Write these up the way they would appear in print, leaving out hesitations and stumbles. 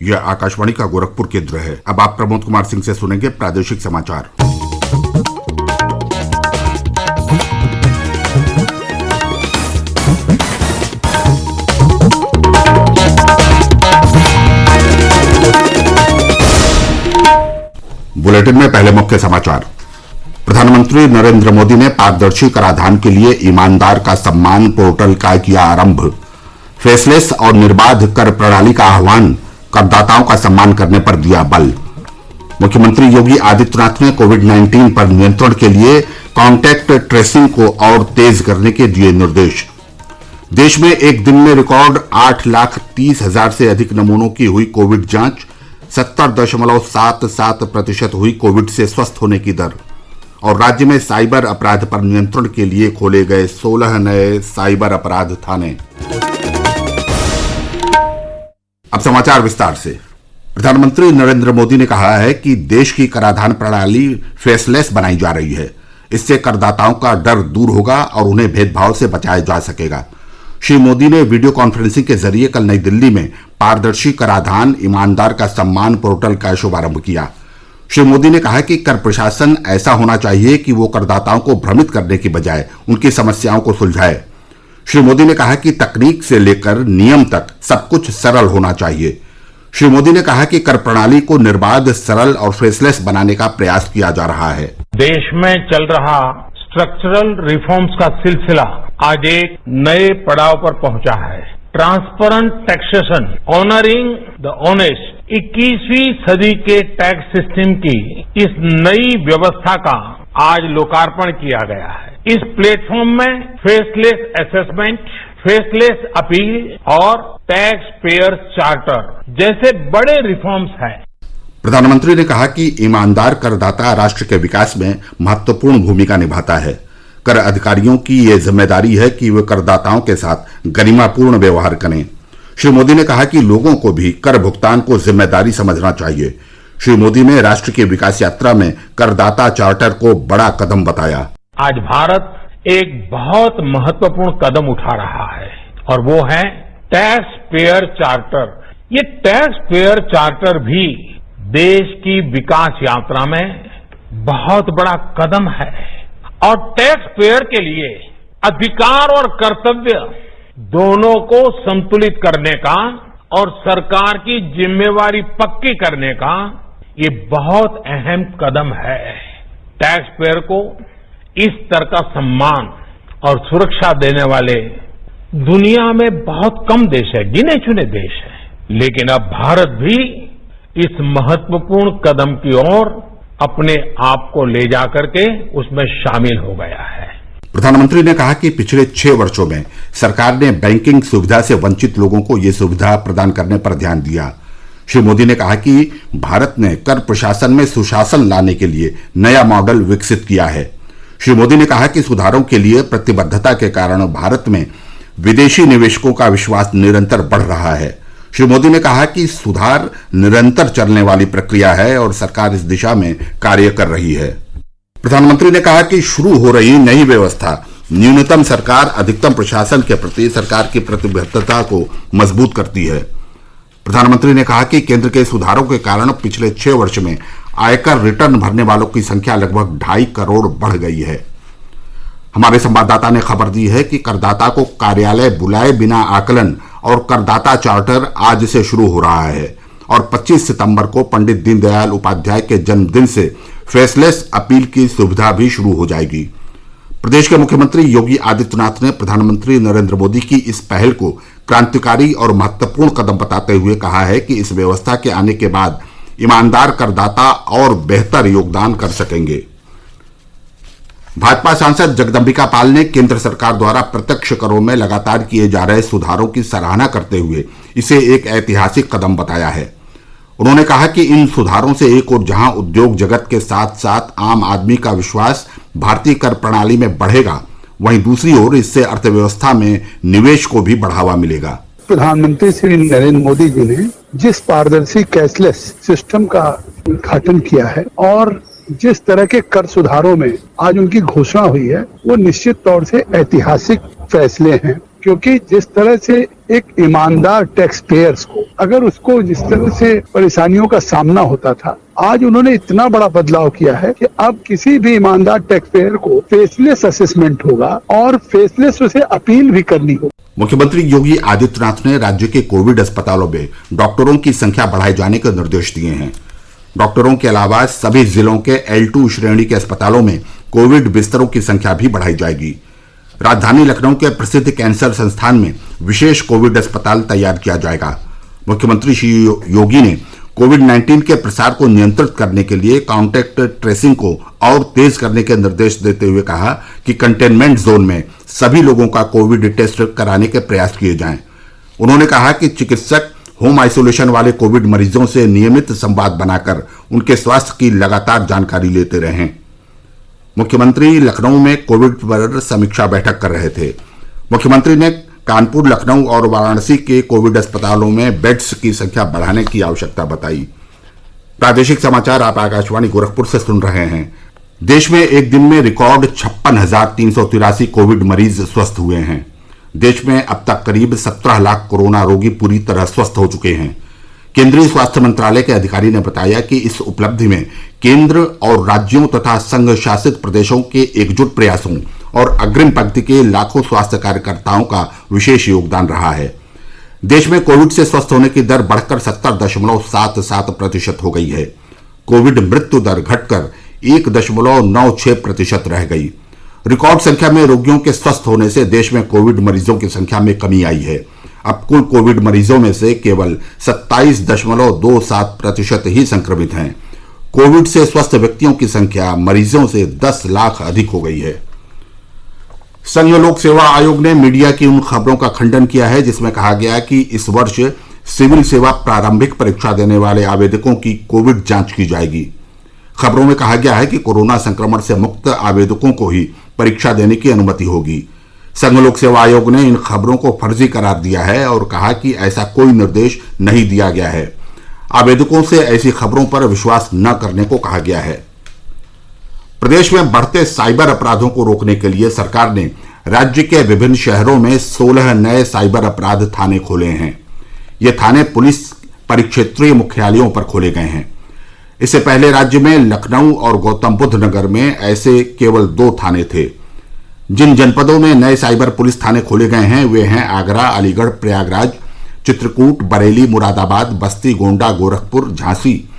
यह आकाशवाणी का गोरखपुर केंद्र है। अब आप प्रमोद कुमार सिंह से सुनेंगे प्रादेशिक समाचार। बुलेटिन में पहले मुख्य समाचार। प्रधानमंत्री नरेंद्र मोदी ने पारदर्शी कराधान के लिए ईमानदार का सम्मान पोर्टल का किया आरंभ। फेसलेस और निर्बाध कर प्रणाली का आह्वान, करदाताओं का सम्मान करने पर दिया बल। मुख्यमंत्री योगी आदित्यनाथ ने कोविड-19 पर नियंत्रण के लिए कॉन्टैक्ट ट्रेसिंग को और तेज करने के दिए निर्देश। देश में एक दिन में रिकॉर्ड 8,30,000 से अधिक नमूनों की हुई कोविड जांच। 70.77% हुई कोविड से स्वस्थ होने की दर। और राज्य में साइबर अपराध पर नियंत्रण के लिए खोले गए 16 नए साइबर अपराध थाने। अब समाचार विस्तार से। प्रधानमंत्री नरेंद्र मोदी ने कहा है कि देश की कराधान प्रणाली फेसलेस बनाई जा रही है। इससे करदाताओं का डर दूर होगा और उन्हें भेदभाव से बचाया जा सकेगा। श्री मोदी ने वीडियो कॉन्फ्रेंसिंग के जरिए कल नई दिल्ली में पारदर्शी कराधान ईमानदार का सम्मान पोर्टल का शुभारंभ किया। श्री मोदी ने कहा कि कर प्रशासन ऐसा होना चाहिए कि वो करदाताओं को भ्रमित करने की बजाय उनकी समस्याओं को सुलझाए। श्री मोदी ने कहा कि तकनीक से लेकर नियम तक सब कुछ सरल होना चाहिए। श्री मोदी ने कहा कि कर प्रणाली को निर्बाध, सरल और फेसलेस बनाने का प्रयास किया जा रहा है। देश में चल रहा स्ट्रक्चरल रिफॉर्म्स का सिलसिला आज एक नए पड़ाव पर पहुंचा है। Transparent taxation, honouring the honest, 21वीं सदी के टैक्स सिस्टम की इस नई व्यवस्था का आज लोकार्पण किया गया है। इस प्लेटफॉर्म में फेसलेस असेसमेंट, फेसलेस अपील और टैक्स पेयर चार्टर जैसे बड़े रिफॉर्म्स हैं। प्रधानमंत्री ने कहा कि ईमानदार करदाता राष्ट्र के विकास में महत्वपूर्ण भूमिका निभाता है। कर अधिकारियों की यह जिम्मेदारी है कि वे करदाताओं के साथ गरिमापूर्ण व्यवहार करें। श्री मोदी ने कहा कि लोगों को भी कर भुगतान को जिम्मेदारी समझना चाहिए। श्री मोदी ने राष्ट्र की विकास यात्रा में करदाता चार्टर को बड़ा कदम बताया। आज भारत एक बहुत महत्वपूर्ण कदम उठा रहा है और वो है टैक्स पेयर चार्टर। ये टैक्स पेयर चार्टर भी देश की विकास यात्रा में बहुत बड़ा कदम है और टैक्स पेयर के लिए अधिकार और कर्तव्य दोनों को संतुलित करने का और सरकार की जिम्मेवारी पक्की करने का ये बहुत अहम कदम है। टैक्स पेयर को इस स्तर का सम्मान और सुरक्षा देने वाले दुनिया में बहुत कम देश है, गिने चुने देश है। लेकिन अब भारत भी इस महत्वपूर्ण कदम की ओर अपने आप को ले जाकर के उसमें शामिल हो गया है। प्रधानमंत्री ने कहा कि पिछले 6 वर्षों में सरकार ने बैंकिंग सुविधा से वंचित लोगों को ये सुविधा प्रदान करने पर ध्यान दिया। श्री मोदी ने कहा कि भारत ने कर प्रशासन में सुशासन लाने के लिए नया मॉडल विकसित किया है। श्री मोदी ने कहा कि सुधारों के लिए प्रतिबद्धता के कारण भारत में विदेशी निवेशकों का विश्वास निरंतर बढ़ रहा है। श्री मोदी ने कहा कि सुधार निरंतर चलने वाली प्रक्रिया है और सरकार इस दिशा में कार्य कर रही है। प्रधानमंत्री ने कहा कि शुरू हो रही नई व्यवस्था न्यूनतम सरकार अधिकतम प्रशासन के प्रति सरकार की प्रतिबद्धता को मजबूत करती है। प्रधानमंत्री ने कहा कि केंद्र के सुधारों के कारण पिछले 6 वर्ष में आयकर रिटर्न भरने वालों की संख्या लगभग 2.5 करोड़ बढ़ गई है। हमारे संवाददाता ने खबर दी है कि करदाता को कार्यालय बुलाए बिना आकलन और करदाता चार्टर आज से शुरू हो रहा है और 25 सितंबर को पंडित दीनदयाल उपाध्याय के जन्मदिन से फेसलेस अपील की सुविधा भी शुरू हो जाएगी। प्रदेश के मुख्यमंत्री योगी आदित्यनाथ ने प्रधानमंत्री नरेंद्र मोदी की इस पहल को क्रांतिकारी और महत्वपूर्ण कदम बताते हुए कहा है कि इस व्यवस्था के आने के बाद ईमानदार करदाता और बेहतर योगदान कर सकेंगे। भाजपा सांसद जगदम्बिका पाल ने केंद्र सरकार द्वारा प्रत्यक्ष करों में लगातार किए जा रहे सुधारों की सराहना करते हुए इसे एक ऐतिहासिक कदम बताया है। उन्होंने कहा कि इन सुधारों से एक ओर जहां उद्योग जगत के साथ साथ आम आदमी का विश्वास भारतीय कर प्रणाली में बढ़ेगा, वहीं दूसरी ओर इससे अर्थव्यवस्था में निवेश को भी बढ़ावा मिलेगा। प्रधानमंत्री श्री नरेंद्र मोदी जी ने जिस पारदर्शी कैशलेस सिस्टम का उद्घाटन किया है और जिस तरह के कर सुधारों में आज उनकी घोषणा हुई है, वो निश्चित तौर से ऐतिहासिक फैसले हैं क्योंकि जिस तरह से एक ईमानदार टैक्स पेयर्स को अगर उसको जिस तरह से परेशानियों का सामना होता था, आज उन्होंने इतना बड़ा बदलाव किया है कि अब किसी भी ईमानदार टैक्स पेयर को फेसलेस असेसमेंट होगा और फेसलेस उसे अपील भी करनी होगी। मुख्यमंत्री योगी आदित्यनाथ ने राज्य के कोविड अस्पतालों में डॉक्टरों की संख्या बढ़ाए जाने के निर्देश दिए हैं। डॉक्टरों के अलावा सभी जिलों के L2 श्रेणी के अस्पतालों में कोविड बिस्तरों की संख्या भी बढ़ाई जाएगी। राजधानी लखनऊ के प्रसिद्ध कैंसर संस्थान में विशेष कोविड अस्पताल तैयार किया जाएगा। मुख्यमंत्री श्री योगी ने कोविड-19 के प्रसार को नियंत्रित करने के लिए कॉन्टैक्ट ट्रेसिंग को और तेज करने के निर्देश देते हुए कहा कि कंटेनमेंट जोन में सभी लोगों का कोविड टेस्ट कराने के प्रयास किए जाएं। उन्होंने कहा कि चिकित्सक होम आइसोलेशन वाले कोविड मरीजों से नियमित संवाद बनाकर उनके स्वास्थ्य की लगातार जानकारी लेते रहें। मुख्यमंत्री लखनऊ में कोविड पर समीक्षा बैठक कर रहे थे। मुख्यमंत्री ने कानपुर, लखनऊ और वाराणसी के कोविड अस्पतालों में बेड्स की संख्या बढ़ाने की आवश्यकता बताई। प्रादेशिक समाचार आप आकाशवाणी गोरखपुर से सुन रहे हैं। देश में एक दिन में रिकॉर्ड 56,383 कोविड मरीज स्वस्थ हुए हैं। देश में अब तक करीब 17 लाख कोरोना रोगी पूरी तरह स्वस्थ हो चुके हैं। केंद्रीय स्वास्थ्य मंत्रालय के अधिकारी ने बताया कि इस उपलब्धि में केंद्र और राज्यों तथा संघ शासित प्रदेशों के एकजुट प्रयासों और अग्रिम पंक्ति के लाखों स्वास्थ्य कार्यकर्ताओं का विशेष योगदान रहा है। देश में कोविड से स्वस्थ होने की दर बढ़कर 70.77% हो गई है। कोविड मृत्यु दर घटकर 1.96% रह गई। रिकॉर्ड संख्या में रोगियों के स्वस्थ होने से देश में कोविड मरीजों की संख्या में कमी आई है। अब कुल कोविड मरीजों में से केवल 27.27% ही संक्रमित हैं। कोविड से स्वस्थ व्यक्तियों की संख्या मरीजों से 10 लाख अधिक हो गई है। संघ लोक सेवा आयोग ने मीडिया की उन खबरों का खंडन किया है जिसमें कहा गया कि इस वर्ष सिविल सेवा प्रारंभिक परीक्षा देने वाले आवेदकों की कोविड जांच की जाएगी। खबरों में कहा गया है कि कोरोना संक्रमण से मुक्त आवेदकों को ही परीक्षा देने की अनुमति होगी। संघ लोक सेवा आयोग ने इन खबरों को फर्जी करार दिया है और कहा कि ऐसा कोई निर्देश नहीं दिया गया है। आवेदकों से ऐसी खबरों पर विश्वास न करने को कहा गया है। प्रदेश में बढ़ते साइबर अपराधों को रोकने के लिए सरकार ने राज्य के विभिन्न शहरों में 16 नए साइबर अपराध थाने खोले हैं। ये थाने पुलिस परिक्षेत्रीय मुख्यालयों पर खोले गए हैं। इससे पहले राज्य में लखनऊ और गौतम बुद्ध नगर में ऐसे केवल 2 थाने थे। जिन जनपदों में नए साइबर पुलिस थाने खोले गए हैं वे हैं आगरा, अलीगढ़, प्रयागराज, चित्रकूट, बरेली, मुरादाबाद, बस्ती, गोंडा, गोरखपुर, झांसी,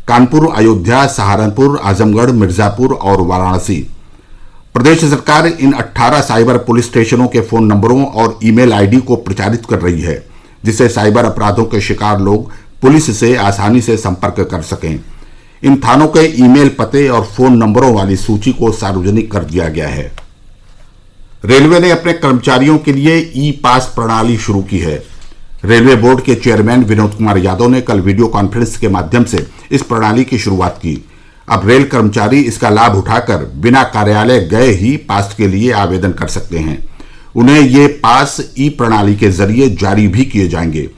कानपुर, अयोध्या, सहारनपुर, आजमगढ़, मिर्जापुर और वाराणसी। प्रदेश सरकार इन 18 साइबर पुलिस स्टेशनों के फोन नंबरों और ईमेल आईडी को प्रचारित कर रही है, जिससे साइबर अपराधों के शिकार लोग पुलिस से आसानी से संपर्क कर सकें। इन थानों के ईमेल पते और फोन नंबरों वाली सूची को सार्वजनिक कर दिया गया है। रेलवे ने अपने कर्मचारियों के लिए ई पास प्रणाली शुरू की है। रेलवे बोर्ड के चेयरमैन विनोद कुमार यादव ने कल वीडियो कॉन्फ्रेंस के माध्यम से इस प्रणाली की शुरुआत की। अब रेल कर्मचारी इसका लाभ उठाकर बिना कार्यालय गए ही पास के लिए आवेदन कर सकते हैं। उन्हें ये पास ई प्रणाली के जरिए जारी भी किए जाएंगे।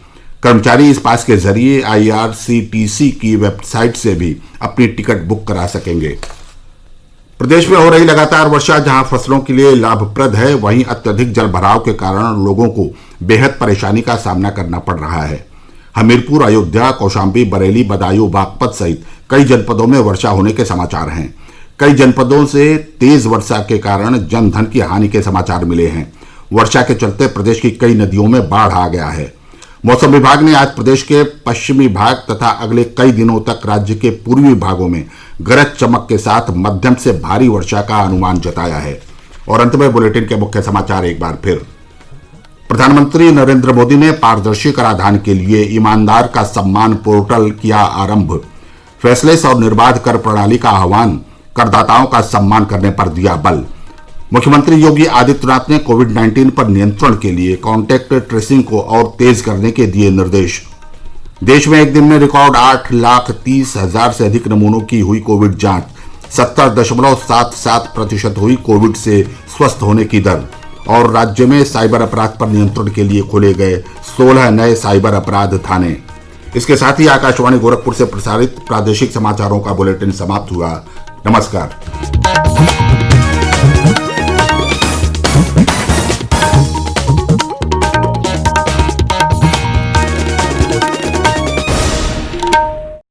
कर्मचारी इस पास के जरिए IRCTC की वेबसाइट से भी अपनी टिकट बुक करा सकेंगे। प्रदेश में हो रही लगातार वर्षा जहां फसलों के लिए लाभप्रद है, वहीं अत्यधिक जल भराव के कारण लोगों को बेहद परेशानी का सामना करना पड़ रहा है। हमीरपुर, अयोध्या, कौशाम्बी, बरेली, बदायूं, बागपत सहित कई जनपदों में वर्षा होने के समाचार हैं। कई जनपदों से तेज वर्षा के कारण जनधन की हानि के समाचार मिले हैं। वर्षा के चलते प्रदेश की कई नदियों में बाढ़ आ गया है। मौसम विभाग ने आज प्रदेश के पश्चिमी भाग तथा अगले कई दिनों तक राज्य के पूर्वी भागों में गरज चमक के साथ मध्यम से भारी वर्षा का अनुमान जताया है। और अंत में बुलेटिन के मुख्य समाचार एक बार फिर। प्रधानमंत्री नरेंद्र मोदी ने पारदर्शी कराधान के लिए ईमानदार का सम्मान पोर्टल किया आरंभ। फैसलेस और निर्बाध कर प्रणाली का आह्वान, करदाताओं का सम्मान करने पर दिया बल। मुख्यमंत्री योगी आदित्यनाथ ने कोविड-19 पर नियंत्रण के लिए कॉन्टैक्ट ट्रेसिंग को और तेज करने के दिए निर्देश। देश में एक दिन में रिकॉर्ड 8,30,000 से अधिक नमूनों की हुई कोविड जांच। 70.77% हुई कोविड से स्वस्थ होने की दर। और राज्य में साइबर अपराध पर नियंत्रण के लिए खोले गए 16 नए साइबर अपराध थाने। इसके साथ ही आकाशवाणी गोरखपुर से प्रसारित प्रादेशिक समाचारों का बुलेटिन समाप्त हुआ। नमस्कार।